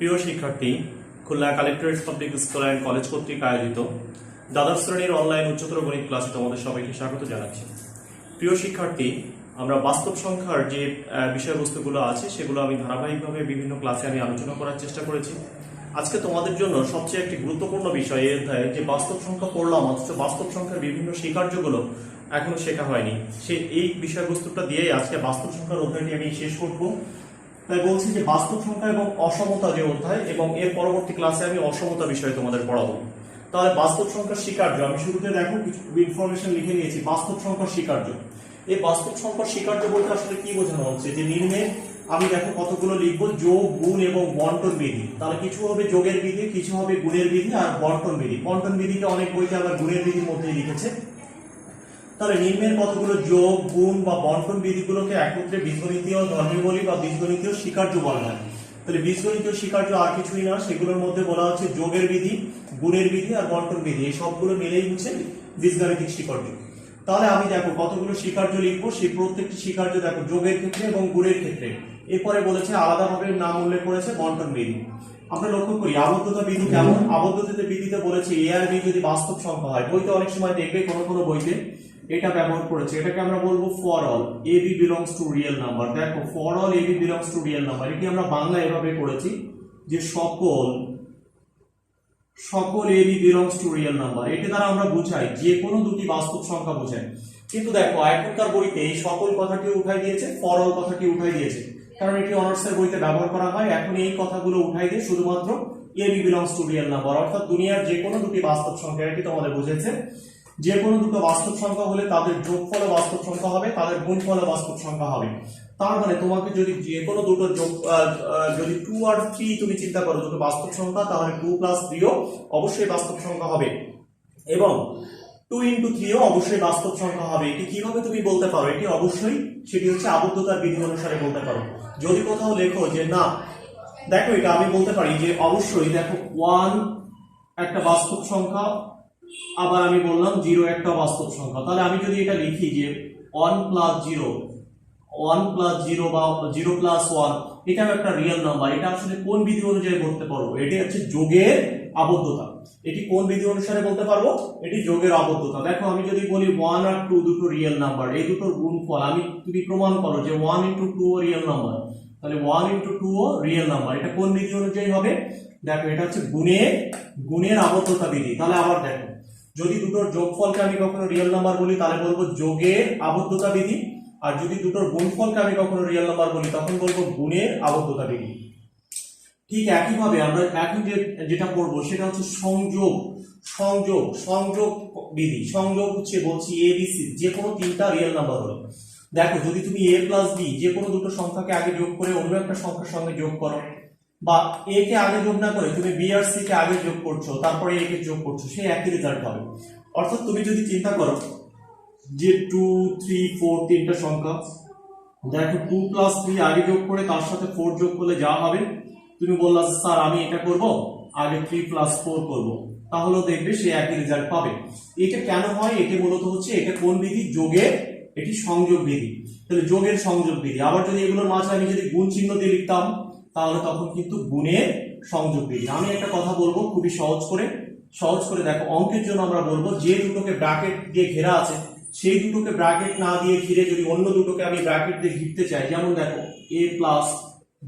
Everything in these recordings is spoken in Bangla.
প্রিয় শিক্ষার্থী, Khulna collectorate public school and college কর্তৃক আয়োজিত দ্বাদশ শ্রেণীর অনলাইন উচ্চতর গণিত ক্লাসে তোমাদের সবাইকে স্বাগত জানাচ্ছি। প্রিয় শিক্ষার্থী, আমরা বাস্তব সংখ্যার যে বিষয়বস্তুগুলো আছে সেগুলো আমি ধারাবাহিকভাবে বিভিন্ন ক্লাসে আমি আলোচনা করার চেষ্টা করেছি। আজকে তোমাদের জন্য সবচেয়ে একটি গুরুত্বপূর্ণ বিষয় এই অধ্যায়ে যে বাস্তব সংখ্যা পড়লাম, অথচ বাস্তব সংখ্যার বিভিন্ন স্বীকার্যগুলো এখনো শেখা হয়নি। এই বিষয়বস্তুটা দিয়ে আজকে বাস্তব সংখ্যার অধ্যায়টি আমি শেষ করব। তাই বলছি যে বাস্তব সংখ্যা এবং অসমতা যে অধ্যায়, এবং এর পরবর্তী ক্লাসে আমি অসমতা বিষয়ে তোমাদের পড়াবো। তাহলে বাস্তব সংখ্যার স্বীকার্য, আমি শুরুতে দেখো কিছু ইনফরমেশন লিখে নিয়েছি। বাস্তব সংখ্যার স্বীকার্য, এই বাস্তব সংখ্যার স্বীকার্য বলতে আসলে কি বোঝানো হচ্ছে, যে নিম্নে আমি দেখো কতগুলো লিখবো, যোগ, গুণ এবং বন্টন বিধি। তাহলে কিছু হবে যোগের বিধি, কিছু হবে গুণের বিধি, আর বন্টন বিধি। বন্টন বিধিটা অনেক বইতে আবার গুণের বিধির মধ্যেই লিখেছে। তাহলে নিম্নের কতগুলো যোগ, গুণ বা বন্টন বিধিগুলোকে একত্রে বীজগণিতীয় ধর্মাবলী বা বীজগণিতীয় স্বীকার্য বলা হয়। তাহলে বীজগণিতীয় স্বীকার্য আর কিছুই না, সেগুলোর মধ্যে বলা হচ্ছে যোগের বিধি, গুণের বিধি আর বন্টন বিধি। এই সবগুলো মিলেই হচ্ছে বীজগাণিতিক স্বীকার্য। তাহলে আমি দেখো কতগুলো স্বীকার্য লিখবো, সেই প্রত্যেকটি স্বীকার্য দেখো যোগের ক্ষেত্রে এবং গুণের ক্ষেত্রে। এরপরে বলেছে আলাদাভাবে নাম উল্লেখ করেছে বন্টন বিধি। আমরা লক্ষ্য করি আবদ্ধতা বিধি কেমন। আবদ্ধতা বিধিতে বলেছে এ আর বি যদি বাস্তব সংখ্যা হয়, বইতে অনেক সময় দেখবে কোনো কোনো বইতে এটা ব্যবহার করেছে। এটাকে আমরা বলবো for all A B belongs to real number. দেখো for all A B belongs to real number, এটি আমরা বাংলা এভাবে করেছি যে সকল A B belongs to real number. এটা দ্বারা আমরা বুঝাই যে কোনো দুটি বাস্তব সংখ্যা বোঝায়। কিন্তু দেখো এখনকার বইতে এই সকল কথাটি উঠাই দিয়েছে, ফর অল কথাটি উঠাই দিয়েছে, কারণ এটি অনার্সের বইতে ব্যবহার করা হয়। এখন এই কথাগুলো উঠাই দিয়ে শুধুমাত্র A B belongs to real number, অর্থাৎ দুনিয়ার যে কোনো দুটি বাস্তব সংখ্যা, এটি তোমাদের বুঝেছে। যে কোনো দুটো বাস্তব সংখ্যা হলে তাদের যোগফল বাস্তব সংখ্যা হবে, তাদের গুণফল বাস্তব সংখ্যা হবে। তার মানে তোমাকে যদি যে কোনো দুটো যোগ, যদি 2 আর 3 তুমি চিন্তা করো দুটো বাস্তব সংখ্যা, তাহলে 2 + 3 ও অবশ্যই বাস্তব সংখ্যা হবে, এবং 2 × 3 ও অবশ্যই বাস্তব সংখ্যা হবে। এটি কিভাবে তুমি বলতে পারো? এটি অবশ্যই সেটি হচ্ছে আবদ্ধতার বিধি অনুসারে বলতে পারো। যদি কোথাও লেখো যে না, দেখো এটা আমি বলতে পারি যে অবশ্যই দেখো 1 একটা বাস্তব সংখ্যা, আবার আমি বললাম 0 একটা বাস্তব সংখ্যা। তাহলে আমি যদি এটা লিখি যে 1 + 0 বা 0 + 1, এটাও একটা রিয়েল নাম্বার। এটা আসলে কোন বিধি অনুযায়ী বলতে পারবো? এটি হচ্ছে যোগের আবদ্ধতা। এটি কোন বিধি অনুসারে বলতে পারবো? এটি যোগের আবদ্ধতা। দেখো আমি যদি বলি 1 আর 2 দুটো রিয়েল নাম্বার, এই দুটোর গুণফল তুমি প্রমাণ করো যে 1 × 2 ও রিয়েল নাম্বার, তাহলে 1 × 2 ও রিয়েল নাম্বার। এটা কোন বিধি অনুযায়ী হবে? দেখো এটা হচ্ছে গুণের আবদ্ধতা বিধি। তাহলে আবার দেখো, যদি দুটোর যোগফলকে আমি কখনো রিয়েল নাম্বার বলি তাহলে বলবো যোগের আবদ্ধতা বিধি, আর যদি দুটোর গুণফলকে আমি কখনো রিয়েল নাম্বার বলি তখন বলবো গুণের আবদ্ধতা বিধি। ঠিক একইভাবে আমরা এখন যেটা পড়বো সেটা হচ্ছে সংযোগ বিধি। সংযোগ হচ্ছে বলছি এ বি সি যে কোনো তিনটা রিয়েল নাম্বার হলো। দেখো যদি তুমি a + b যে কোনো দুটো সংখ্যাকে আগে যোগ করে অন্য একটা সংখ্যার সঙ্গে যোগ করো, বা a কে আগে যোগ না করে তুমি b আর c কে আগে যোগ করছো, তারপরে a কে যোগ করছো, সেই একই রেজাল্ট হবে। অর্থাৎ তুমি যদি চিন্তা করো যে 2, 3, 4 তিনটা সংখ্যা, দেখো 2 + 3 আগে যোগ করে তার সাথে 4 যোগ করলে যা হবে, তুমি বললা স্যার আমি এটা করব, আগে 3 + 4 করব, তাহলেও দেখবে সে একই রেজাল্ট পাবে। এটা কেন হয়? এটা মূলত হচ্ছে এটা কোন বিধি? যোগের, এটি সংযোগ বিধি। তাহলে যোগের সংযোগ বিধি। আবার যদি এগুলোর মাঝে আমি যদি গুণ চিহ্ন দিয়ে লিখতাম তাহলে তখন কিন্তু গুণের সংযোগ বিধি। আমি একটা কথা বলবো খুবই সহজ করে দেখো, অঙ্কের জন্য আমরা বলবো যে দুটোকে ব্র্যাকেট দিয়ে ঘেরা আছে সেই দুটোকে ব্র্যাকেট না দিয়ে ঘিরে যদি অন্য দুটোকে আমি ব্র্যাকেট দিয়ে ঘিরতে চাই, যেমন দেখো a +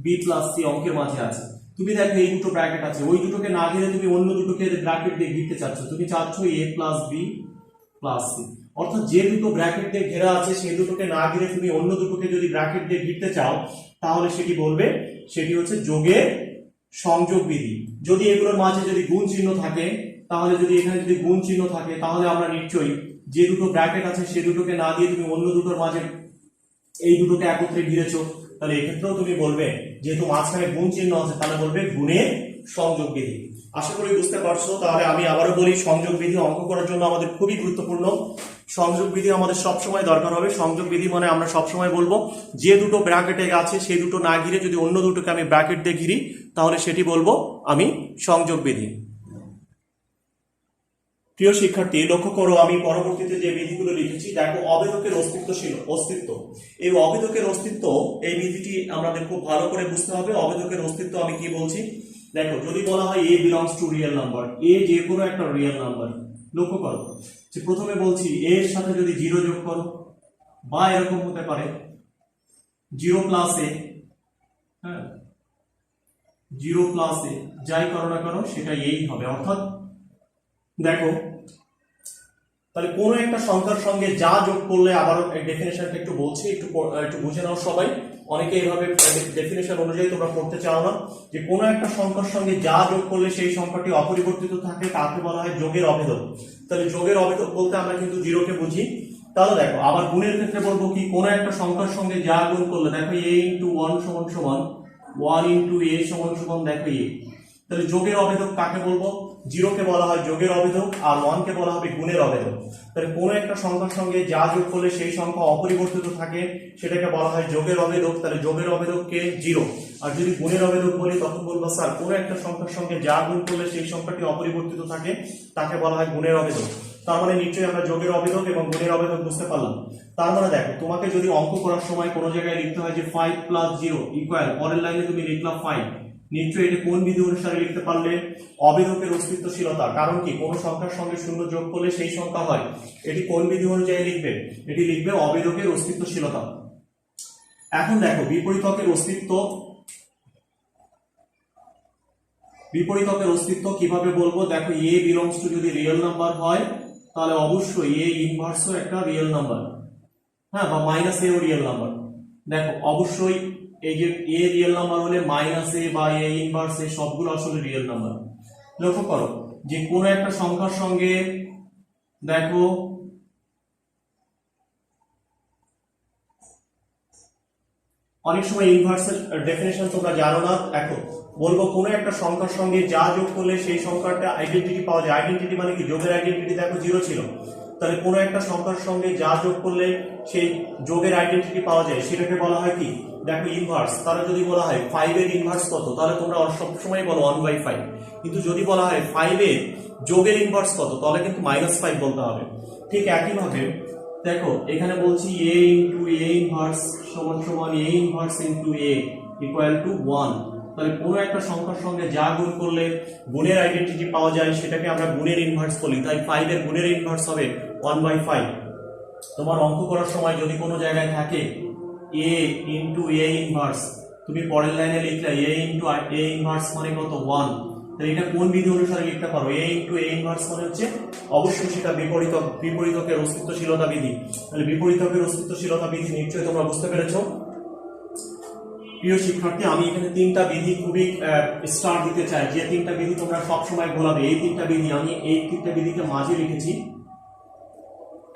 b + c অঙ্কের মাঝে আছে, তুমি দেখো এই দুটো ব্র্যাকেট আছে, ওই দুটোকে না ঘিরে তুমি অন্য দুটোকে ব্র্যাকেট দিয়ে ঘিরতে চাচ্ছ, তুমি চাচ্ছ a + b + c। অর্থাৎ যে দুটো ব্র্যাকেট দিয়ে ঘেরা আছে সেই দুটোকে না ঘিরে তুমি অন্য দুটোকে যদি ব্র্যাকেট দিয়ে ঘিরতে চাও তাহলে সেটি হচ্ছে যোগের সংযোগ বিধি। যদি এগুলোর মাঝে যদি গুণ চিহ্ন থাকে, তাহলে যদি এখানে যদি গুণ চিহ্ন থাকে তাহলে আমরা নিশ্চয়ই যে দুটো ব্র্যাকেট আছে সে দুটোকে না দিয়ে তুমি অন্য দুটোর মাঝে এই দুটোকে একত্রে ঘিরেছো, তাহলে এক্ষেত্রেও তুমি বলবে যেহেতু মাঝখানে গুণ চিহ্ন আছে তাহলে বলবে গুণের সংযোগ বিধি। আশা করি বুঝতে পারছো। তাহলে আমি আবারও বলি, সংযোগ বিধি অঙ্ক করার জন্য আমাদের খুবই গুরুত্বপূর্ণ। সংযোগ বিধি আমাদের সবসময় দরকার হবে। সংযোগ বিধি মানে আমরা সবসময় বলবো যে দুটো ব্র্যাকেটে আছে সেই দুটো না ঘিরে যদি অন্য দুটোকে আমি ব্র্যাকেট দিয়ে ঘিরি তাহলে সেটি বলবো আমি সংযোগ বিধি। প্রিয় শিক্ষার্থী লক্ষ্য করো, আমি পরবর্তীতে যে বিধিগুলো লিখেছি দেখো, অবেধকের অস্তিত্ব। এই অবেধকের অস্তিত্ব, এই বিধিটি আমাদের খুব ভালো করে বুঝতে হবে। অবেধকের অস্তিত্ব আমি কি বলছি? দেখো যদি বলা হয় এ বিলংস টু রিয়েল নাম্বার, এ যে কোনো একটা রিয়েল নাম্বার, লক্ষ্য করো যে প্রথমে বলছি এ এর সাথে যদি 0 যোগ করো, বা এরকম হতে পারে 0 প্লাস এ, হ্যাঁ 0 প্লাস এ, যাই করো না করো সেটা এই হবে। অর্থাৎ দেখো তাহলে কোনো একটা সংখ্যার সঙ্গে যা যোগ করলে, আবার ডেফিনেশনটা একটু বলছি, একটু বুঝে নাও সবাই। অনেকে এইভাবে ডেফিনেশন অনুযায়ী তোমরা পড়তে চাও না, যে কোনো একটা সংখ্যার সঙ্গে যা যোগ করলে সেই সংখ্যাটি অপরিবর্তিত থাকে তাকে বলা হয় যোগের অভেদক। তাহলে যোগের অভেদক বলতে আমরা কিন্তু 0 কে বুঝি। তাহলে দেখো আবার গুণের ক্ষেত্রে বলবো কি, কোনো একটা সংখ্যার সঙ্গে যা গুণ করলে, দেখো a × 1 সমান সমান 1 × a সমান সমান দেখো a। তাহলে যোগের অভেদক কাকে বলবো? 0 কে বলা হয় যোগের অভেদক, আর 1 কে বলা হবে গুণের অভেদক। তাহলে কোনো একটা সংখ্যার সঙ্গে যা যোগ করলে সেই সংখ্যা অপরিবর্তিত থাকে সেটাকে বলা হয় যোগের অভেদক। তাহলে যোগের অভেদককে 0। আর যদি গুণের অভেদক বলি তখন বলবো স্যার কোনো একটা সংখ্যার সঙ্গে যা গুণ করলে সেই সংখ্যাটি অপরিবর্তিত থাকে তাকে বলা হয় গুণের অভেদক। তার মানে নিশ্চয়ই আমরা যোগের অভেদক এবং গুণের অভেদক বুঝতে পারলাম। তার মানে দেখো তোমাকে যদি অঙ্ক করার সময় কোনো জায়গায় লিখতে হয় যে 5 + 0 = পরের লাইনে তুমি লিখলা 5, নিশ্চয়ই এটি কোন বিধি অনুসারে লিখতে পারলে? অভেদকের অস্তিত্বশীলতা। কারণ কি, কোন সংখ্যার সঙ্গে শূন্য যোগ করলে সেই সংখ্যা হয়, এটি কোন বিধি অনুযায়ী লিখবে? এটি লিখবে অভেদকের অস্তিত্বশীলতা। এখন দেখো বিপরীতকের অস্তিত্ব কিভাবে বলবো? দেখো a বিলংস টু যদি রিয়েল নাম্বার হয় তাহলে অবশ্যই a ইনভার্সও একটা রিয়েল নাম্বার, হ্যাঁ, বা -a ও রিয়েল নাম্বার। দেখো অবশ্যই এই যে a রিয়েল নাম্বার হলে -a বা a ইনভার্স এ সবগুলো আসলে রিয়েল নাম্বার। লক্ষ্য করো যে কোনো একটা সংখ্যার সঙ্গে দেখো অনেক সময় ইনভার্সের ডেফিনেশন তোমরা জানো না। দেখো বলবো কোনো একটা সংখ্যার সঙ্গে যা যোগ করলে সেই সংখ্যাটা আইডেন্টিটি পাওয়া যায়। আইডেন্টিটি মানে কি? যোগের আইডেন্টিটি। দেখো 0 ছিল, তাহলে কোনো একটা সংখ্যার সঙ্গে যা যোগ করলে সেই যোগের আইডেন্টিটি পাওয়া যায় সেটাকে বলা হয় কি? দেখো ইনভার্স। তাহলে যদি বলা হয় 5 এর ইনভার্স কত, তাহলে তোমরা সবসময় বলো 1/5। কিন্তু যদি বলা হয় 5 এর যোগের ইনভার্স কত, তাহলে কিন্তু -5 বলতে হবে। ঠিক একইভাবে দেখো এখানে বলছি a × a ইনভার্স সমান সমান a ইনভার্স × a = 1। তাহলে কোনো একটা সংখ্যার সঙ্গে যা গুণ করলে গুণের আইডেন্টিটি পাওয়া যায় সেটাকে আমরা গুণের ইনভার্স বলি। তাই 5 এর গুণের ইনভার্স হবে 1/5। তোমার অঙ্ক করার সময় যদি কোনো জায়গায় থাকে a × a ইনভার্স, তুমি পরের লাইনে লিখলে a × a ইনভার্স মানে কত? 1। তাহলে এটা কোন বিধি অনুসারে লিখতে পারো? a × a ইনভার্স মানে হচ্ছে অবশ্যই সেটা বিপরীতকের অস্তিত্বশীলতা বিধি। তাহলে বিপরীতকের অস্তিত্বশীলতা বিধি নিশ্চয়ই তোমরা বুঝতে পেরেছো। প্রিয় শিক্ষার্থী, আমি এখানে 3টা বিধি খুবই স্টার দিতে চাই, যে 3টা বিধি তোমরা সবসময় ভোলাবে। এই 3টা বিধি আমি এই 3টা বিধিকে মাঝে লিখেছি।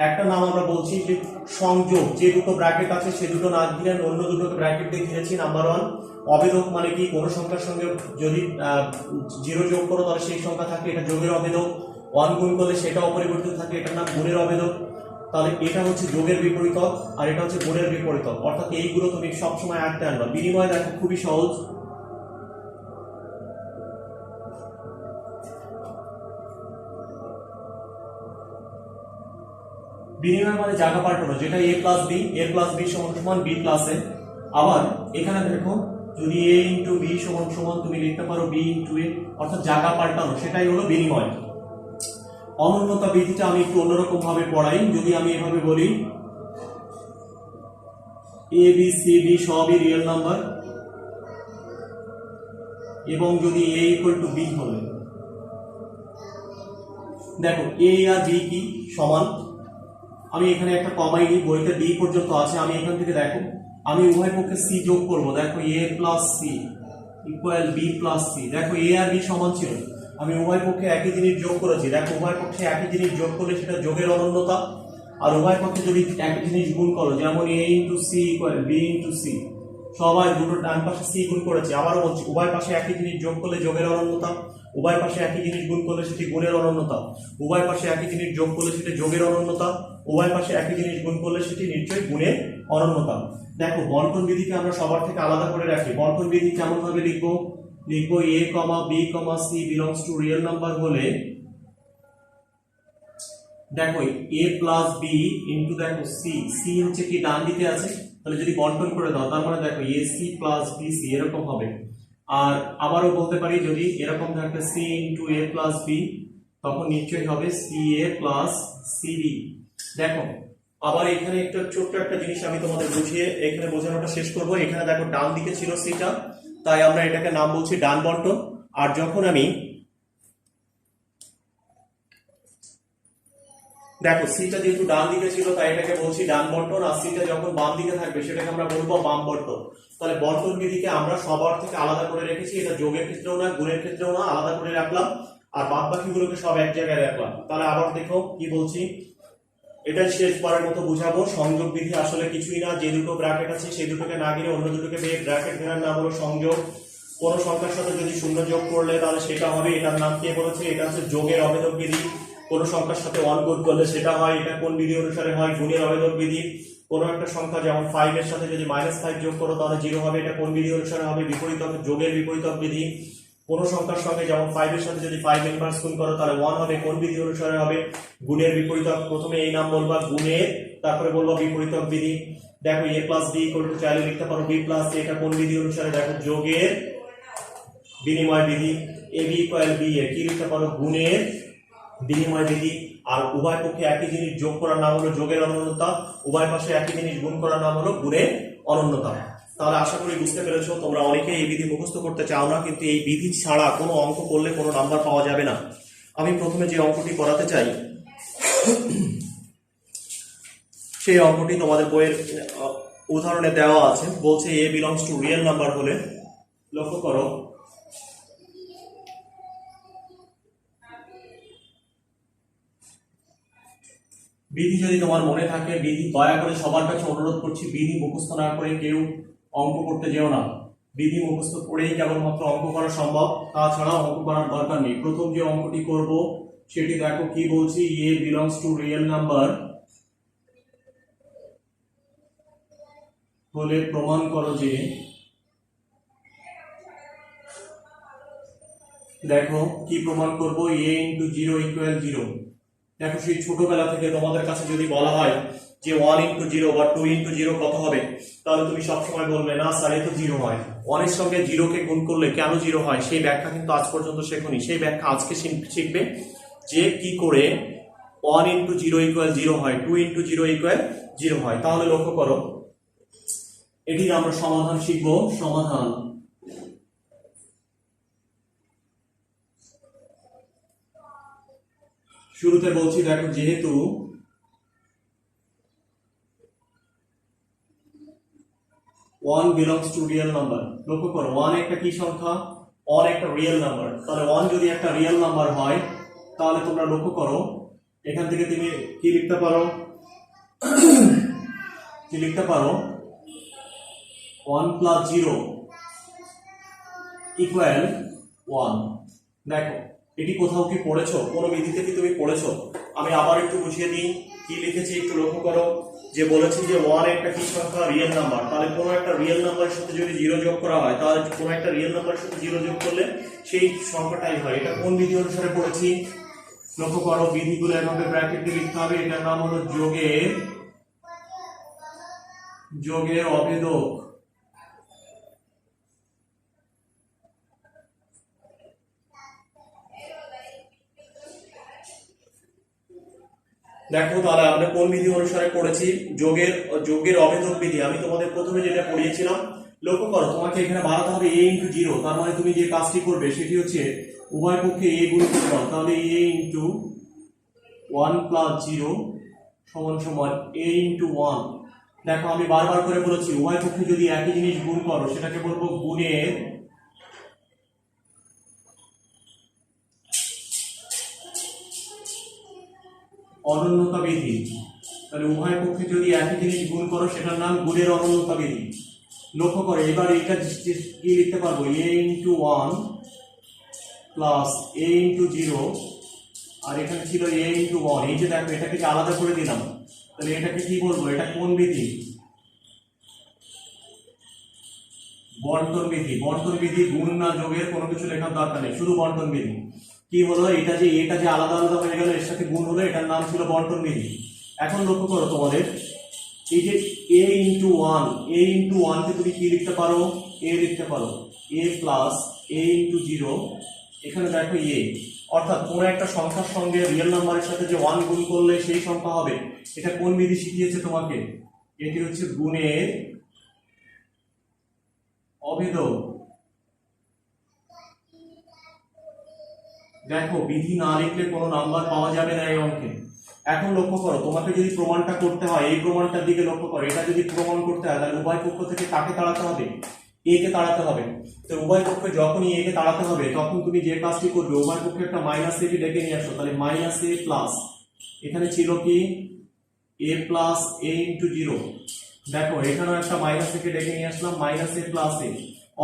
একটা নাম আমরা বলছি যে সংযোগ, যে দুটো ব্র্যাকেট আছে সে দুটো না দিয়ে অন্য দুটোকে ব্র্যাকেট দিয়ে ঘিরেছি। নাম্বার 1 অভেদক মানে কি? কোনো সংখ্যার সঙ্গে যদি 0 যোগ করো তাহলে সেই সংখ্যা থাকে, এটা যোগের অভেদক। 1 গুণ করলে সেটা অপরিবর্তিত থাকে, এটার নাম গুণের অভেদক। তাহলে এটা হচ্ছে যোগের বিপরীতক আর এটা হচ্ছে গুণের বিপরীতক। অর্থাৎ এইগুলো তুমি সবসময় আঁকতে আনবা। বিনিময় দেখো খুবই সহজ। বিনিময় মানে জায়গা পাল্টানো, যেটা a + b, a + b সমান সমান b + a। আবার এখানে দেখো যদি a × b সমান সমান তুমি লিখতে পারো b × a, অর্থাৎ জায়গা পাল্টানো, সেটাই হলো বিনিময়। অনন্যতা বিধিটা আমি একটু অন্যরকম ভাবে পড়াই। যদি আমি এভাবে বলি a b c d সবই রিয়েল নাম্বার, এবং যদি a = b হলে, দেখো a আর b কি সমান, আমি এখানে একটা কমাই নিই, বইতে d পর্যন্ত আছে। আমি এখান থেকে দেখো আমি উভয় পক্ষে c যোগ করব। দেখো a + c = b + c। দেখো a আর b সমান ছিল, আমি উভয় পক্ষে একই জিনিস যোগ করেছি। দেখো উভয় পক্ষে একই জিনিস যোগ করলে সেটা যোগের অনন্যতা। আর উভয় পক্ষে যদি একই জিনিস গুণ করো, যেমন a × c = b × c, সবাই দুটো ডান পাশে c গুণ করেছে। আবারও বলছি উভয় পাশে একই জিনিস যোগ করলে যোগের অনন্যতা, উভয় পাশে একই জিনিস গুণ করলে সেটি গুণের অনন্যতা, উভয় পাশে একই জিনিস যোগ করলে সেটি যোগের অনন্যতা, উভয় পাশে একই জিনিস গুণ করলে সেটি নিশ্চয়ই গুণের অনন্যতা। দেখো বন্টন বিধিকে আমরা সবার থেকে আলাদা করে রাখি। বন্টন বিধি কেমন ভাবে লিখবো? লিখবো a, b, c belongs to real number হলে, দেখো a + b ইনটু দেখো c, c হচ্ছে কি ডান দিকে আছে, তাহলে যদি বন্টন করে দাও তার মানে দেখো ac + bc এরকম হবে। আর আবারও বলতে পারি যদি এরকম থাকে সি ইন্টু এ প্লাস বি, তখন নিশ্চয়ই হবে সি এ প্লাস সিবি। দেখো আবার এখানে একটা ছোট্ট একটা জিনিস আমি তোমাদের বুঝিয়ে এখানে বোঝানোটা শেষ করব। এখানে দেখো ডান দিকে ছিল সিটা, তাই আমরা এটাকে নাম বলছি ডান বন্টন। আর যখন আমি দেখো সিটা যেহেতু ডান দিকে ছিল তাই এটাকে বলছি ডান বন্টন, আর সিটা যখন বাম দিকে থাকবে সেটাকে আমরা বলবো বাম বন্টন। তাহলে বন্টন বিধিকে আমরা সবার থেকে আলাদা করে রেখেছি, এটা যোগের ক্ষেত্রেও না গুণের ক্ষেত্রেও না, আলাদা করে রাখলাম। আর বাদ বাকিগুলোকে সব এক জায়গায় রাখলাম। তাহলে আবার দেখো কি বলছি, এটা শেষবারের মতো বুঝাবো। সংযোগ বিধি আসলে কিছুই না, যে দুটো ব্র্যাকেট আছে সেই দুটোকে না গিয়ে অন্য দুটোকে দিয়ে ব্র্যাকেট ঘেরার নাম হলো সংযোগ। কোন সংখ্যার সাথে যদি শূন্য যোগ করলে তাহলে সেটা হবে, এটার নাম কে বলেছে, এটা হচ্ছে যোগের অভেদক বিধি। কোন সংখ্যার সাথে 1 গুণ করলে সেটা হয়, এটা কোন বিধি অনুসারে হয়, গুণের অভেদক বিধি। কোন একটা সংখ্যা যেমন 5 এর সাথে যদি -5 যোগ করো তাহলে 0 হবে, এটা কোন বিধি অনুসারে হবে, বিপরীতক যোগের বিপরীতক বিধি। কোন সংখ্যার সঙ্গে যেমন 5 এর সাথে যদি 5 ইনভার্স গুণ করো তাহলে 1 হবে, কোন বিধি অনুসারে হবে, গুণের বিপরীতক। প্রথমে এই নাম বলবা গুণের, তারপরে বলবা বিপরীতক বিধি। দেখো a + b = চাইলে লিখতে পারো b + a, এটা কোন বিধি অনুসারে, দেখো যোগের বিনিময় বিধি। ab = ba কি লিখতে পারো, গুণের বিনিময় বিধি। আর উভয় পক্ষে একই জিনিস যোগ করার নাম হলো যোগের অনন্যতা, উভয় পাশে একই জিনিস গুণ করার নাম হলো গুণের অনন্যতা। তাহলে আশা করি বুঝতে পেরেছো। তোমরা অনেকে এই বিধি মুখস্থ করতে চাও না, কিন্তু এই বিধি ছাড়া কোনো অঙ্ক করলে কোনো নাম্বার পাওয়া যাবে না। আমি প্রথমে যে অঙ্কটি করাতে চাই সেই অঙ্কটি তোমাদের বইয়ের উদাহরণে দেওয়া আছে। বলছে a belongs to real number হলে, লক্ষ্য করো বিধি যদি তোমার মনে থাকে, বিধি দয়া করে সবার কাছে অনুরোধ করছি, বিধি মুখস্থ না করে কেউ অঙ্ক করতে যেও না। বিধি মুখস্থ করেই কেবলমাত্র অঙ্ক করা সম্ভব, তাছাড়া অঙ্ক করার দরকার নেই। প্রথম যে অঙ্কটি করব সেটি দেখো কি বলছি, a belongs to real number হলে প্রমাণ করো যে, দেখো কি প্রমাণ করব, a * 0 = 0। দেখো সেই ছোটবেলা থেকে তোমাদের কাছে যদি বলা হয় যে 1 * 0 বা 2 * 0 কত হবে, তাহলে তুমি সবসময় বলবে না স্যার এ তো 0 হয়। 1 এর সঙ্গে 0 কে গুণ করলে কেন 0 হয় সেই ব্যাখ্যা কিন্তু আজ পর্যন্ত শেখোনি। সেই ব্যাখ্যা আজকে শিখবে, যে কি করে 1 * 0 = 0 হয়, 2 * 0 = 0 হয়। তাহলে লক্ষ্য করো এটির আমরা সমাধান শিখব। সমাধান শুরুতে বলছি, দেখো যেহেতু 1 belongs to রিয়েল নাম্বার, লক্ষ্য করো 1 একটা কি সংখ্যা, 1 একটা রিয়েল নাম্বার। তাহলে 1 যদি একটা রিয়েল নাম্বার হয় তাহলে তোমরা লক্ষ্য করো এখান থেকে তুমি কি লিখতে পারো, কি লিখতে পারো 1 + 0 = 1। দেখো এটি কোথাও কি পড়েছো, কোনো বিধিতে কি তুমি পড়েছো? আমি আবার একটু বুঝিয়ে দিই কি লিখেছি, একটু লক্ষ্য করো। যে বলেছি যে 1 একটা কি সংখ্যা, রিয়েল নাম্বার। তাহলে কোনো একটা রিয়েল নাম্বারের সাথে যদি 0 যোগ করা হয়, তাহলে কোনো একটা রিয়েল নাম্বারের সাথে 0 যোগ করলে সেই সংখ্যাটাই হয়। এটা কোন বিধি অনুসারে পড়েছি, লক্ষ্য করো বিধিগুলো এভাবে ব্র্যাকেটে লিখতে হবে। এটার নাম হলো যোগের অভেদক। দেখো তাহলে আমরা কোন বিধি অনুসারে পড়েছি, যোগের অভেদক বিধি। আমি তোমাদের প্রথমে যেটা পড়িয়েছিলাম, লক্ষ্য করো তোমাকে এখানে বাড়াতে হবে a * 0। তার মানে তুমি যে কাজটি করবে সেটি হচ্ছে উভয় পক্ষে a গুণ করে দাও। তাহলে a * 1 + 0 = a * 1। দেখো আমি বারবার করে বলেছি উভয় পক্ষে যদি একই জিনিস গুণ করো সেটাকে বলবো গুণের অনন্যতা বিধি। তাহলে উভয় পক্ষে যদি একই জিনিস গুণ করো সেটার নাম গুণের অনন্যতা বিধি। লক্ষ্য করো এবার এটা কি লিখতে পারবো, a * 1 + a * 0, আর এখানে ছিল a * 1। এই যে দেখো এটাকে আলাদা করে দিলাম, তাহলে এটাকে কি বলবো, এটা কোন বিধি, বন্টন বিধি। বন্টন বিধি, গুণ না যোগের কোনো কিছু লেখার দরকার নেই, শুধু বন্টন বিধি। কি হলো, এটা যে আলাদা আলাদা হয়ে গেল, এর সাথে গুণ হলো, এটার নাম ছিল বন্টন বিধি। এখন লক্ষ্য করো তোমাদের এই যে a * 1 কে তুমি কি লিখতে পারো, a লিখতে পারো। এ প্লাস এ ইন্টু জিরো, এখানে দেখো এ, অর্থাৎ কোন একটা সংখ্যার সঙ্গে রিয়েল নাম্বারের সাথে যে 1 গুণ করলে সেই সংখ্যা হবে, এটা কোন বিধি শিখিয়েছে তোমাকে? এটি হচ্ছে গুণের অভেদক। দেখো বিধি না লিখলে কোনো নাম্বার পাওয়া যাবে না এই অঙ্কে। এখন লক্ষ্য করো, তোমাকে যদি প্রমাণটা করতে হয়, এই প্রমাণটার দিকে লক্ষ্য করো, এটা যদি প্রমাণ করতে হয় তাহলে উভয় পক্ষ থেকে কাকে তাড়াতে হবে? এ কে তাড়াতে হবে। তো উভয় পক্ষে যখনই এ কে তাড়াতে হবে তখন তুমি যে কাজটি করবে, উভয় পক্ষে একটা মাইনাস এ কে ডেকে নিয়ে আসো। তাহলে মাইনাস এ প্লাস, এখানে ছিল কি এ প্লাস এ ইন্টু জিরো, দেখো এখানেও একটা মাইনাস এ কে ডেকে নিয়ে আসলাম, মাইনাস এ প্লাস এ।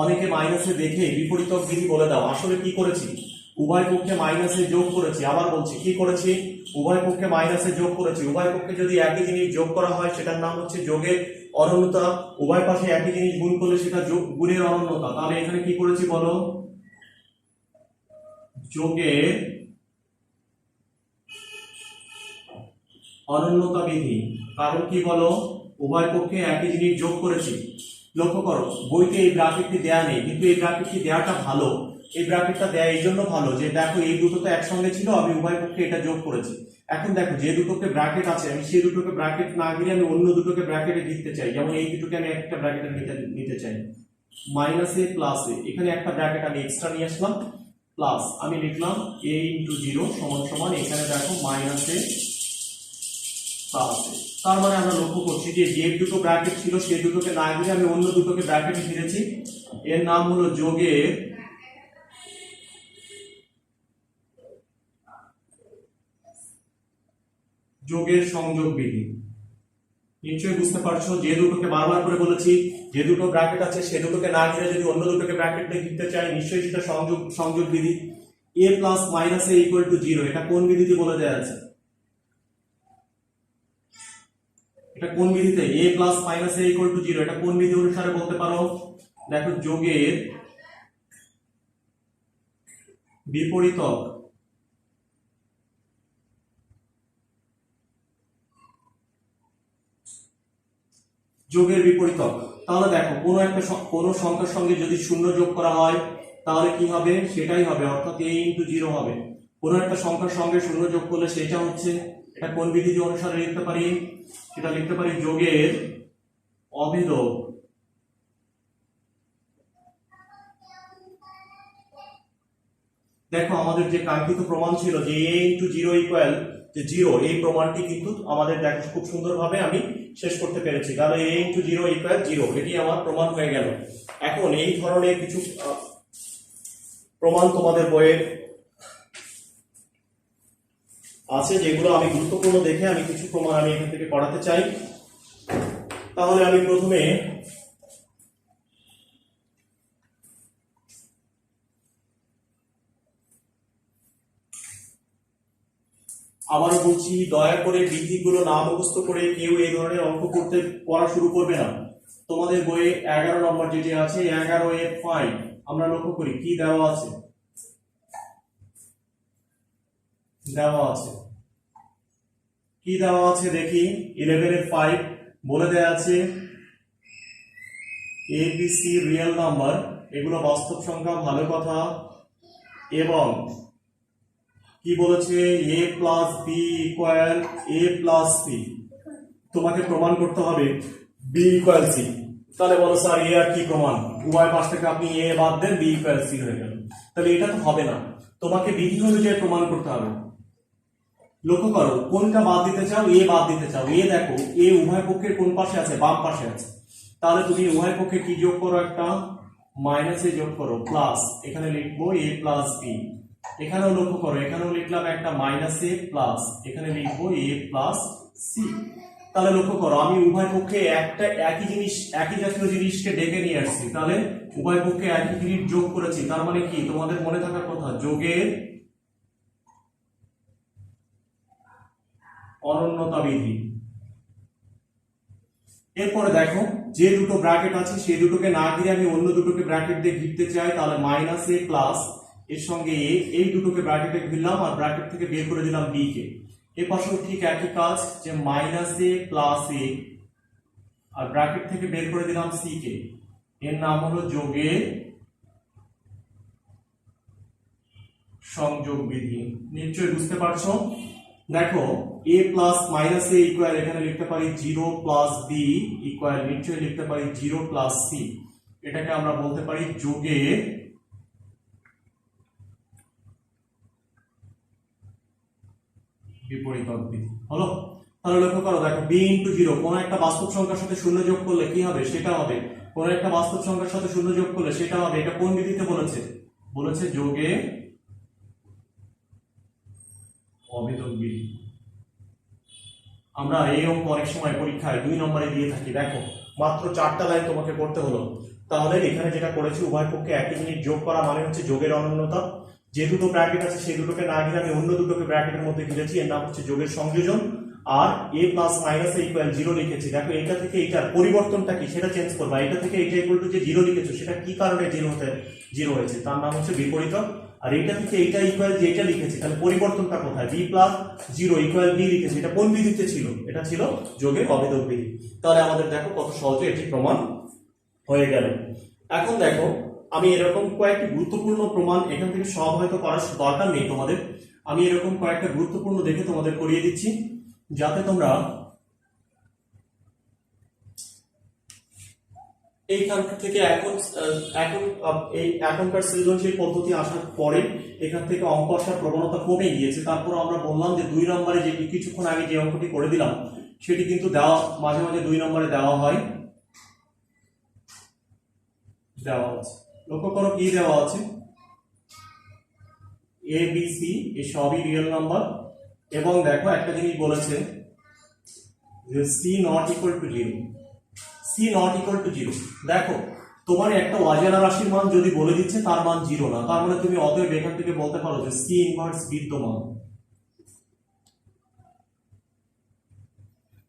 অনেকে মাইনাসে দেখে বিপরীতক বিধি বলে দাও, আসলে কি করেছি? উভয় পক্ষে মাইনাসে যোগ করেছি। আবার বলছি, কি করেছি? উভয় পক্ষে মাইনাসে যোগ করেছি। উভয় পক্ষে যদি একই জিনিস যোগ করা হয় সেটার নাম হচ্ছে যোগের অনন্যতা। উভয় পাশে একই জিনিস গুণ করলে সেটা গুণের অনন্যতা। তাহলে এখানে কি করেছি বলো? যোগের অনন্যতা বিধি। কারণ কি বলো? উভয় পক্ষে একই জিনিস যোগ করেছি। লক্ষ্য করো, বইতে এই ব্র্যাকেটটি দেয়া নেই, কিন্তু এই ব্র্যাকেটটি দেওয়াটা ভালো। এই ব্র্যাকেটটা দেয়া এই জন্য ভালো যে দেখো এই দুটো তো একসঙ্গে ছিল, আমি উভয় পক্ষে এটা যোগ করেছি। এখন দেখো যে দুটোকে ব্র্যাকেট আছে, আমি সেই দুটোকে ব্র্যাকেট না গিয়ে আমি অন্য দুটোকে ব্র্যাকেটে লিখতে চাই। যেমন এই দুটোকে আমি একটা ব্র্যাকেটে নিতে চাই, মাইনাস এ প্লাস এ। এখানে একটা ব্র্যাকেট আমি এক্সট্রা নিয়ে আসলাম, প্লাস আমি লিখলাম এ ইন্টু জিরো সমান সমান, এখানে দেখো মাইনাস এ প্লাস এ। তার মানে আমরা লক্ষ্য করছি যে যে দুটো ব্র্যাকেট ছিল সেই দুটোকে না গিয়ে আমি অন্য দুটোকে ব্র্যাকেটে ফিরেছি। এর নাম হলো যোগের সংযোগ বিধি। নিশ্চয়ই বুঝতে পারছো, যে দুটোকে বারবার করে বলেছি, যে দুটো ব্র্যাকেট আছে সে দুটোকে না ঘিরে যদি অন্য দুটোকে ব্র্যাকেট দিয়ে ঘিরতে চাই, নিশ্চয়ই সেটা সংযোগ বিধি। A plus minus A equal to zero, এটা কোন বিধিতে বলে দেওয়া আছে? এটা কোন বিধিতে? A plus minus A equal to zero, এটা কোন বিধি অনুসারে বলতে পারো? দেখো যোগের বিপরীতক। যোগের বিপরীতক। তাহলে দেখো কোন সংখ্যার সঙ্গে যদি শূন্য যোগ করা হয় তাহলে কি হবে? সেটাই হবে, অর্থাৎ এ ইন্টু জিরো হবে। কোন একটা সংখ্যার সঙ্গে শূন্য যোগ করলে সেটা হচ্ছে, এটা কোন বিধি অনুসারে লিখতে পারি? সেটা লিখতে পারি যোগের অভেদক। দেখো আমাদের যে কাঙ্ক্ষিত প্রমাণ ছিল যে এ ইন্টু জিরো ইকুয়াল যে জিরো, এই প্রমাণটি কিন্তু আমাদের দেখো খুব সুন্দরভাবে আমি শেষ করতে পেরেছি। কারণ এ ইন্টু জিরো ইকুয়াল জিরো, এটি আমার প্রমাণ হয়ে গেল। এখন এই ধরনের কিছু প্রমাণ তোমাদের বইয়ে আছে যেগুলো আমি গুরুত্বপূর্ণ দেখে আমি কিছু প্রমাণ আমি এখান থেকে করাতে চাই। তাহলে আমি প্রথমে আবারও বলছি, দয়া করে বিধিগুলো না মুখস্থ করে কেউ এই ধরনের অঙ্ক করা শুরু করবে না। তোমাদের বইয়ে 11 নম্বর যেটি আছে 11F5 আমরা লক্ষ্য করি কি দেওয়া আছে। কি দেওয়া আছে দেখি। 11F5 বলে দেওয়া আছে ABC রিয়েল নাম্বার, এগুলো বাস্তব সংখ্যা, ভালো কথা। এবং কি বলেছে? a plus B equal a plus C. তোমাকে প্রমাণ করতে হবে b ইকুয়াল সি। তাহলে বলো স্যার এ আর কি প্রমাণ? উভয় পাশ থেকে আপনি a বাদ দেন, b ইকুয়াল সি হয়ে গেল। তাহলে এটা তো হবে না, তোমাকে বিধি অনুযায়ী প্রমাণ করতে হবে। লক্ষ্য করো, কোনটা বাদ দিতে চাও? এ বাদ দিতে চাও। এ দেখো এ উভয় পক্ষের কোন পাশে আছে? বাম পাশে আছে। তাহলে তুমি উভয় পক্ষে কি যোগ করো? একটা মাইনাস এ যোগ করো, প্লাস এখানে লিখবো a প্লাস বি। এখানেও লক্ষ্য করো, এখানেও লিখলাম একটা মাইনাস এ প্লাস, এখানে লিখবো a প্লাস সি। তাহলে লক্ষ্য করো, আমি উভয় পক্ষে একই জাতীয় জিনিসকে ডেকে নিয়ে আসছি। তাহলে উভয় পক্ষে একই জিনিস যোগ করেছি। তার মানে কি? তোমাদের মনে থাকার কথা, যোগের অনন্যতা বিধি। এরপরে দেখো, যে দুটো ব্র্যাকেট আছে সেই দুটোকে না ঘিরে আমি অন্য দুটোকে ব্র্যাকেট দিয়ে ঘিরতে চাই। তাহলে মাইনাস এ প্লাস এর সঙ্গে এ, এই দুটোকে ব্র্যাকেটে ঘিরলাম আর ব্র্যাকেট থেকে বের করে দিলাম বি কে। এর পাশেও ঠিক একই কাজ, যে মাইনাস এ প্লাস এ আর ব্র্যাকেট থেকে বের করে দিলাম সি কে। এর নাম হলো যোগের সংযোগ বিধি নিশ্চয়ই বুঝতে পারছো। দেখো a plus minus A equal এখানে লিখতে পারি 0 প্লাস বি ইকুয়াল নিশ্চয়ই লিখতে পারি 0 প্লাস সি। এটাকে আমরা বলতে পারি যোগের বিপরীতক বিধি হলো। তাহলে লক্ষ্য করো, দেখো b ইন্টু 0 কোন একটা বাস্তব সংখ্যার সাথে শূন্য যোগ করলে কি হবে সেটা হবে, কোন একটা বাস্তব সংখ্যার সাথে শূন্য যোগ করলে সেটা হবে। এটা কোন বিধিতে বলেছে? বলেছে যোগে অভেদক বিধি। আমরা এই অঙ্ক অনেক সময় পরীক্ষায় 2 নম্বরে দিয়ে থাকি। দেখো মাত্র 4টা লাইন তোমাকে করতে হলো। তাহলে এখানে যেটা করেছি উভয় পক্ষে একই জিনিস যোগ করা মানে হচ্ছে যোগের অনন্যতা। যে দুটো ব্র্যাকেট আছে সেই দুটোকে না ঘিরে আমি অন্য দুটোকে ব্র্যাকেটের মধ্যে ঘিরেছি, এর নাম হচ্ছে যোগের সংযোজন। আর a plus minus A equal 0 লিখেছি। দেখো এটা থেকে এইটার পরিবর্তনটা কি সেটা চেঞ্জ করবা। এটা থেকে এটা ইকুয়াল টু যে 0 লিখেছো সেটা কি কারণে 0 হয়েছে তার নাম হচ্ছে বিপরীতক। আর এটা থেকে এইটা ইকুয়াল যে এটা লিখেছি তাহলে পরিবর্তনটা কোথায়? b প্লাস 0 ইকুয়াল b লিখেছি। এটা কোন বিধিতে ছিল? এটা ছিল যোগের অভেদক বিধি। তাহলে আমাদের দেখো কত সহজে এটি প্রমাণ হয়ে গেল। এখন দেখো আমি এরকম কয়েকটি গুরুত্বপূর্ণ প্রমাণ, এখান থেকে সব হয়তো করার দরকার নেই তোমাদের, আমি এরকম কয়েকটা গুরুত্বপূর্ণ দেখে তোমাদের করিয়ে দিচ্ছি যাতে তোমরা এইখান থেকে এখনকার সৃজনশীল পদ্ধতি আসার পরে এখান থেকে অঙ্ক আসার প্রবণতা কমে গিয়েছে। তারপর আমরা বললাম যে 2 নম্বরে যে কিছুক্ষণ আগে যে অঙ্কটি করে দিলাম সেটি কিন্তু দেওয়া মাঝে মাঝে 2 নম্বরে দেওয়া হয়, দেওয়া আছে। লক্ষ্য করো কি দেওয়া আছে, এ বি সি এই সবই রিয়েল নাম্বার এবং দেখো একটা জিনিস বলেছে যে C not equal to 0, C not equal to 0। দেখো তোমার একটা অজানা রাশির মান যদি বলে দিচ্ছে তার মান 0 না, তার মানে তুমি অতএব এখান থেকে বলতে পারো যে সি ইনভার্স বিদ্যমান।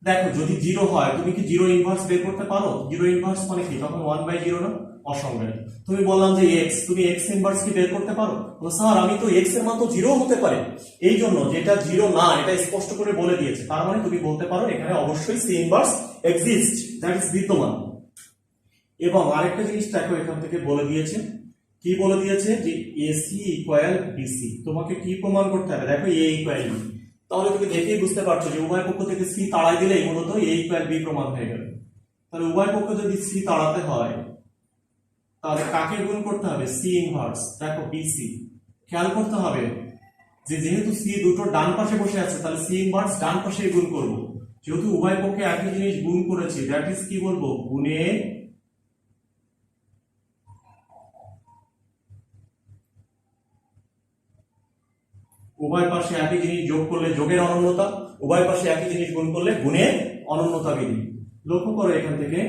দেখো যদি 0 হয় তুমি কি 0 ইনভার্স বের করতে পারো? 0 ইনভার্স মানে কি? তখন 1/0 না, অসংজ্ঞায়িত। তুমি বললাম যে x, তুমি x ইনভার্স কি বের করতে পারো? স্যার আমি তো x এর মান তো 0 হতে পারে, এই জন্য যেটা 0 না এটা স্পষ্ট করে বলে দিয়েছে, তার মানে তুমি বলতে পারো এখানে অবশ্যই c inverse exist, that is বিদ্যমান। এবং আরেকটা জিনিস দেখো এখান থেকে বলে দিয়েছে, কি বলে দিয়েছে যে AC ইকুয়াল BC। তোমাকে কি প্রমাণ করতে হবে? দেখো a ইকুয়াল b, তাহলে তুমি দেখেই বুঝতে পারছো যে উভয় পক্ষ থেকে c তাড়াই দিলেই মূলত a ইকুয়াল b প্রমাণ হয়ে গেল। তাহলে উভয় পক্ষ যদি c তাড়াতে হয় তাহলে কাকে গুণ করতে হবে? c ইনভার্স দেখো BC। খেয়াল করতে হবে যে যেহেতু c দুটো ডান পাশে বসে আছে তাহলে c ইনভার্স ডান পাশে গুণ করব। যেহেতু উভয় পক্ষে একই জিনিস গুণ করেছি দ্যাট ইজ কি বলবো? গুণে উভয় পাশে একই জিনিস যোগ করলে যোগের অনন্যতা, উভয় পাশে একই জিনিস গুণ করলে গুণের অনন্যতা বিধি। লক্ষ্য করো এখান থেকে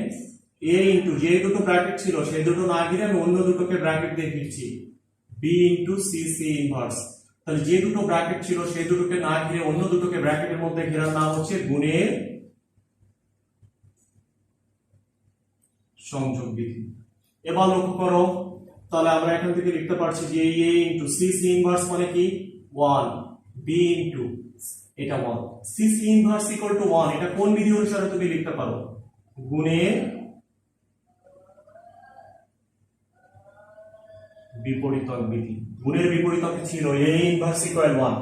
a ইন্টু যে দুটো ব্র্যাকেট ছিল সেই দুটো না ঘিরে আমি অন্য দুটোকে ব্র্যাকেট দিয়ে ঘিরছি, b into C C inverse. তাহলে যে দুটো ব্র্যাকেট ছিল সেই দুটোকে না ঘিরে অন্য দুটোকে ব্র্যাকেটের মধ্যে ঘেরার নাম হচ্ছে গুণের সংযোগ বিধি। এবার লক্ষ্য করো তাহলে আমরা এখান থেকে লিখতে পারছি যে a into C C inverse মানে কি? 1, b ইন্টু এটা 1, c c inverse equal to 1। এটা কোন বিধি অনুসারে তুমি লিখতে পারো? গুণের বিপরীতক বিধি। গুণের বিপরীতক ছিল a ইনভার্স ইকুয়াল 1,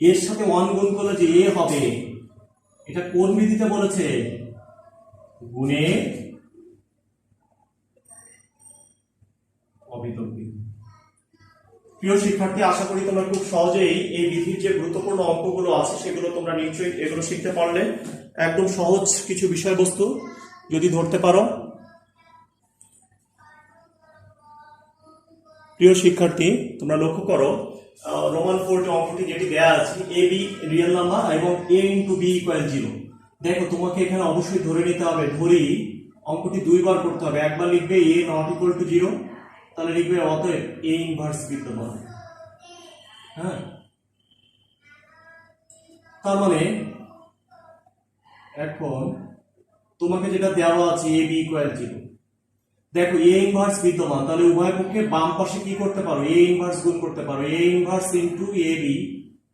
এর সাথে 1 গুণ করলে যে a হবে, এটা কোন বিধিতে বলেছে? গুণের অভেদক বিধি। প্রিয় শিক্ষার্থী, আশা করি তোমরা খুব সহজেই এই বিধির যে গুরুত্বপূর্ণ অঙ্কগুলো আছে সেগুলো তোমরা নিশ্চয়ই এগুলো শিখতে পারলে। একদম সহজ কিছু বিষয়বস্তু যদি ধরতে পারো। প্রিয় শিক্ষার্থী তোমরা লক্ষ্য করো রোমান 4 অঙ্কটি যেটি দেয়া আছে a b রিয়েল নাম্বার এবং a ইনটু b ইকুয়াল 0। দেখো তোমাকে এখানে অবশ্যই ধরে নিতে হবে, ধরি অঙ্কটি দুইবার করতে হবে। একবার লিখবে a নট ইকুয়াল টু 0, তাহলে লিখবে অতএব a ইনভার্স বিদ্যমান। হ্যাঁ, তার মানে এখন তোমাকে যেটা দেওয়া আছে a b ইকুয়াল 0, দেখো a ইনভার্স বিদ্যমান, তাহলে উভয় পক্ষে বাম পাশে কি করতে পারো? a ইনভার্স গুণ করতে পারো। a ইনভার্স ইনটু ab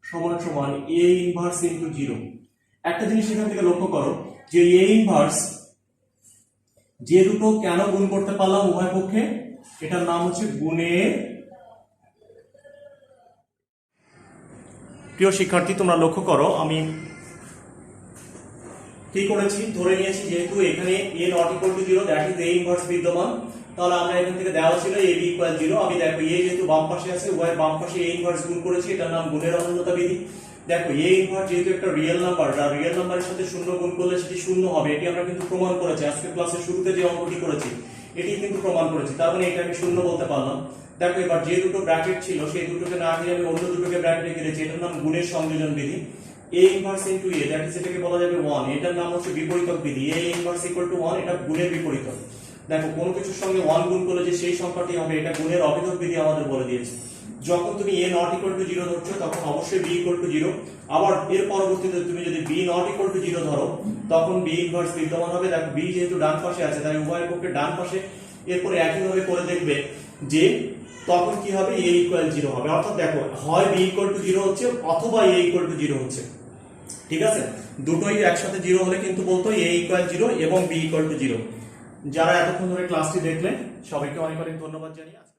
সমান সমান a ইনভার্স ইনটু 0। একটা জিনিস এখান থেকে লক্ষ্য করো যে a ইনভার্স যে দুটো কেন গুণ করতে পারলাম উভয় পক্ষে, এটার নাম হচ্ছে গুণের প্রিয় শিক্ষার্থী তোমরা লক্ষ্য করো, আমি কি করেছি, ধরে নিয়েছি যেহেতু এখানে a not equal to 0 that is a inverse বিদ্যমান, তাহলে আমরা এখান থেকে দেওয়া ছিল a b ইকুয়াল 0। আমি দেখো a যেহেতু বাম পাশে আছে, উভয়ের বাম পাশে a ইনভার্স গুণ করেছি, এটার নাম গুণের অনন্যতা বিধি। দেখো a ইনভার্স যেহেতু একটা রিয়েল নাম্বার, আর রিয়েল নাম্বারের সাথে শূন্য গুণ করলে সেটি শূন্য হবে, এটি আমরা কিন্তু প্রমাণ করেছি আজকে ক্লাসের শুরুতে যে অঙ্কটি করেছি এটি কিন্তু প্রমাণ করেছি, তার মানে এটা আমি শূন্য বলতে পারলাম। দেখো এবার যে দুটো ব্র্যাকেট ছিল সেই দুটোকে না দিয়ে আমি অন্য দুটোকে ব্র্যাকেট রেখে দিয়েছি, এটার নাম গুণের সংযোজন বিধি। a inverse into a that is এটাকে বলা যাবে 1, এটার নাম হচ্ছে বিপরীতক বিধি। a ইনভার্স ইকুয়াল টু 1, এটা গুণের বিপরীতক। দেখো কোনো কিছুর সঙ্গে 1 গুণ করলে যে সেই সংখ্যাটি হবে, এটা গুণের অভিধক বিধি আমাদের বলে দিয়েছে। যখন তুমি a নট ইকুয়াল টু 0 ধরছো তখন অবশ্যই b ইকুয়াল টু 0, আবার এর পরবর্তীতে তুমি যদি b নট ইকুয়াল টু 0 ধরো তখন b ইনভার্স বিদ্যমান হবে। দেখো b যেহেতু ডান পাশে আছে তাই উভয়ের পক্ষে ডান পাশে, এরপরে একই ভাবে করে দেখবে যে তখন কি হবে, a ইকুয়াল 0 হবে। অর্থাৎ দেখো হয় b ইকুয়াল টু 0 হচ্ছে অথবা a ইকুয়াল টু 0 হচ্ছে, ঠিক আছে? দুটোই একসাথে 0 হলে কিন্তু বলতো a ইকুয়াল 0 এবং b ইকুয়াল টু 0। যারা এতক্ষণ ধরে ক্লাসটি দেখলেন সবাইকে অনেক অনেক ধন্যবাদ জানিয়ে